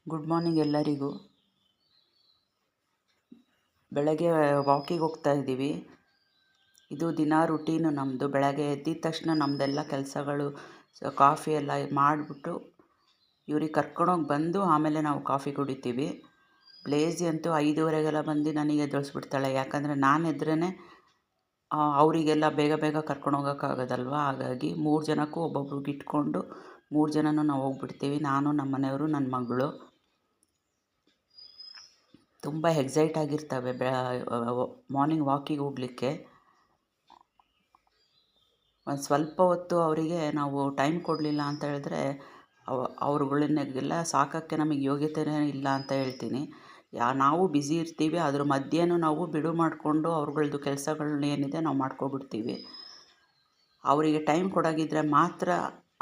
Good morning ಎಲ್ಲರಿಗೂ. ಬೆಳಗ್ಗೆ ವಾಕಿಗೆ ಹೋಗ್ತಾ ಇದ್ದೀವಿ. ಇದು ದಿನ ರುಟೀನು ನಮ್ಮದು. ಬೆಳಗ್ಗೆ ಎದ್ದಿದ ತಕ್ಷಣ ನಮ್ಮದೆಲ್ಲ ಕೆಲಸಗಳು, ಕಾಫಿ ಎಲ್ಲ ಮಾಡಿಬಿಟ್ಟು ಇವ್ರಿಗೆ ಕರ್ಕೊಂಡೋಗಿ ಬಂದು ಆಮೇಲೆ ನಾವು ಕಾಫಿ ಕುಡಿತೀವಿ. ಬ್ಲೇಸಿ ಅಂತೂ 5:30ಗೆಲ್ಲ ಬಂದು ನನಗೆ ಎದ್ದೇಳಿಸ್ಬಿಡ್ತಾಳೆ. ಯಾಕಂದರೆ ನಾನು ಎದ್ರೇ ಅವರಿಗೆಲ್ಲ ಬೇಗ ಬೇಗ ಕರ್ಕೊಂಡು ಹೋಗೋಕ್ಕಾಗೋದಲ್ವ. ಹಾಗಾಗಿ 3 ಜನಕ್ಕೂ ಒಬ್ಬೊಬ್ರಿಗೆ ಇಟ್ಕೊಂಡು 3 ಜನನೂ ನಾವು ಹೋಗ್ಬಿಡ್ತೀವಿ. ನಾನು, ನಮ್ಮ ಮನೆಯವರು, ನನ್ನ ಮಗಳು. ತುಂಬ ಎಕ್ಸೈಟ್ ಆಗಿರ್ತವೆ ಮಾರ್ನಿಂಗ್ ವಾಕಿಗೆ ಹೋಗಲಿಕ್ಕೆ. ಒಂದು ಸ್ವಲ್ಪ ಹೊತ್ತು ಅವರಿಗೆ ನಾವು ಟೈಮ್ ಕೊಡಲಿಲ್ಲ ಅಂತ ಹೇಳಿದ್ರೆ ಅವ್ರುಗಳನ್ನೆಲ್ಲ ಸಾಕೋಕ್ಕೆ ನಮಗೆ ಯೋಗ್ಯತೆಯೇ ಇಲ್ಲ ಅಂತ ಹೇಳ್ತೀನಿ. ನಾವು ಬ್ಯುಸಿ ಇರ್ತೀವಿ, ಅದ್ರ ಮಧ್ಯೆನೂ ನಾವು ಬಿಡು ಮಾಡಿಕೊಂಡು ಅವ್ರುಗಳದ್ದು ಕೆಲಸಗಳನ್ನ ಏನಿದೆ ನಾವು ಮಾಡ್ಕೊಬಿಡ್ತೀವಿ. ಅವರಿಗೆ ಟೈಮ್ ಕೊಡೋಗಿದ್ರೆ ಮಾತ್ರ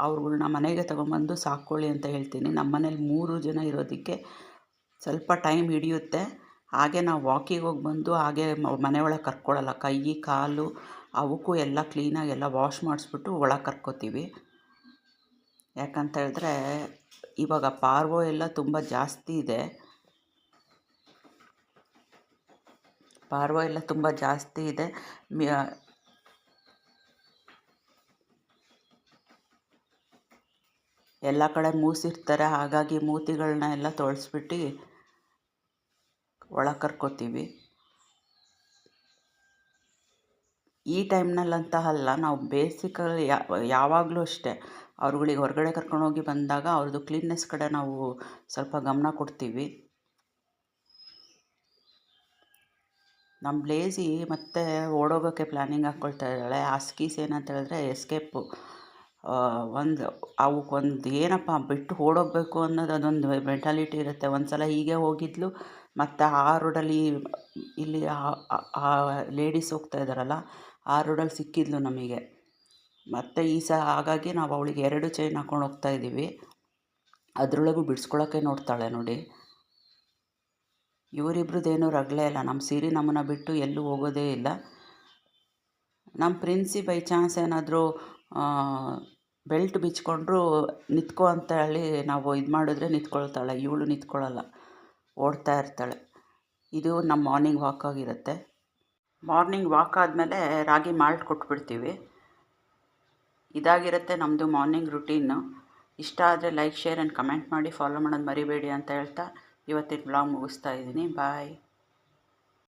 ಅವ್ರುಗಳ್ನ ಮನೆಗೆ ತೊಗೊಂಬಂದು ಸಾಕ್ಕೊಳ್ಳಿ ಅಂತ ಹೇಳ್ತೀನಿ. ನಮ್ಮ ಮನೇಲಿ 3 ಜನ ಇರೋದಕ್ಕೆ ಸ್ವಲ್ಪ ಟೈಮ್ ಹಿಡಿಯುತ್ತೆ. ಹಾಗೆ ನಾವು ವಾಕಿಗೆ ಹೋಗಿ ಬಂದು ಹಾಗೆ ಮನೆ ಒಳಗೆ ಕರ್ಕೊಳ್ಳಲ್ಲ. ಕೈ ಕಾಲು ಅವಕ್ಕೂ ಎಲ್ಲ ಕ್ಲೀನಾಗಿ ಎಲ್ಲ ವಾಶ್ ಮಾಡಿಸ್ಬಿಟ್ಟು ಒಳಗೆ ಕರ್ಕೋತೀವಿ. ಯಾಕಂತ ಹೇಳಿದ್ರೆ ಇವಾಗ ಪಾರ್ವೋ ಎಲ್ಲ ತುಂಬ ಜಾಸ್ತಿ ಇದೆ. ಎಲ್ಲ ಕಡೆ ಮೂಸಿರ್ತಾರೆ. ಹಾಗಾಗಿ ಮೂತಿಗಳನ್ನ ಎಲ್ಲ ತೊಳೆಸ್ಬಿಟ್ಟು ಒಳಗೆ ಕರ್ಕೋತೀವಿ. ಈ ಟೈಮ್ನಲ್ಲಂತ ಅಲ್ಲ, ನಾವು ಬೇಸಿಕಲಿ ಯಾವಾಗಲೂ ಅಷ್ಟೇ ಅವ್ರುಗಳಿಗೆ ಹೊರಗಡೆ ಕರ್ಕೊಂಡೋಗಿ ಬಂದಾಗ ಅವ್ರದ್ದು ಕ್ಲೀನ್ನೆಸ್ ಕಡೆ ನಾವು ಸ್ವಲ್ಪ ಗಮನ ಕೊಡ್ತೀವಿ. ನಮ್ಮ ಬ್ಲೇಸಿ ಮತ್ತೆ ಓಡೋಗೋಕ್ಕೆ ಪ್ಲ್ಯಾನಿಂಗ್ ಹಾಕ್ಕೊಳ್ತಾ ಇದ್ದಾಳೆ. ಆಸ್ಕೀಸ್ ಏನಂತ ಹೇಳಿದ್ರೆ ಎಸ್ಕೇಪು. ಅವಕ್ಕೊಂದು ಏನಪ್ಪ ಬಿಟ್ಟು ಓಡೋಗಬೇಕು ಅನ್ನೋದು ಅದೊಂದು ಮೆಂಟಾಲಿಟಿ ಇರುತ್ತೆ. ಒಂದು ಸಲ ಹೀಗೆ ಹೋಗಿದ್ಲು, ಮತ್ತು ಆ ರೋಡಲ್ಲಿ ಇಲ್ಲಿ ಲೇಡೀಸ್ ಹೋಗ್ತಾ ಇದ್ದಾರಲ್ಲ, ಆ ರೋಡಲ್ಲಿ ಸಿಕ್ಕಿದ್ಲು ನಮಗೆ. ಮತ್ತು ಹಾಗಾಗಿ ನಾವು ಅವಳಿಗೆ 2 ಚೈನ್ ಹಾಕ್ಕೊಂಡು ಹೋಗ್ತಾ ಇದ್ದೀವಿ. ಅದರೊಳಗೂ ಬಿಡಿಸ್ಕೊಳ್ಳೋಕ್ಕೆ ನೋಡ್ತಾಳೆ ನೋಡಿ. ಇವರಿಬ್ರದ್ದೇನೂ ರಗಳೆ ಇಲ್ಲ. ನಮ್ಮ ಸೀರೆ ನಮ್ಮನ್ನು ಬಿಟ್ಟು ಎಲ್ಲೂ ಹೋಗೋದೇ ಇಲ್ಲ. ನಮ್ಮ ಪ್ರಿನ್ಸಿ ಬೈ ಚಾನ್ಸ್ ಏನಾದರೂ ಬೆಲ್ಟ್ ಬಿಚ್ಕೊಂಡ್ರು ನಿಂತ್ಕೊ ಅಂತ ಹೇಳಿ ನಾವು ಇದು ಮಾಡಿದ್ರೆ ನಿಂತ್ಕೊಳ್ತಾಳೆ. ಇವಳು ನಿಂತ್ಕೊಳ್ಳಲ್ಲ, ಓಡ್ತಾ ಇರ್ತಾಳೆ. ಇದು ನಮ್ಮ ಮಾರ್ನಿಂಗ್ ವಾಕ್ ಆಗಿರುತ್ತೆ. ಮಾರ್ನಿಂಗ್ ವಾಕ್ ಆದಮೇಲೆ ರಾಗಿ ಮಾಲ್ಟ್ ಕೊಟ್ಬಿಡ್ತೀವಿ. ಇದಾಗಿರುತ್ತೆ ನಮ್ಮದು ಮಾರ್ನಿಂಗ್ ರುಟೀನು. ಇಷ್ಟ ಆದರೆ ಲೈಕ್, ಶೇರ್ ಆ್ಯಂಡ್ ಕಮೆಂಟ್ ಮಾಡಿ, ಫಾಲೋ ಮಾಡೋದು ಮರಿಬೇಡಿ ಅಂತ ಹೇಳ್ತಾ ಇವತ್ತಿನ ವ್ಲಾಗ್ ಮುಗಿಸ್ತಾ ಇದ್ದೀನಿ. ಬಾಯ್.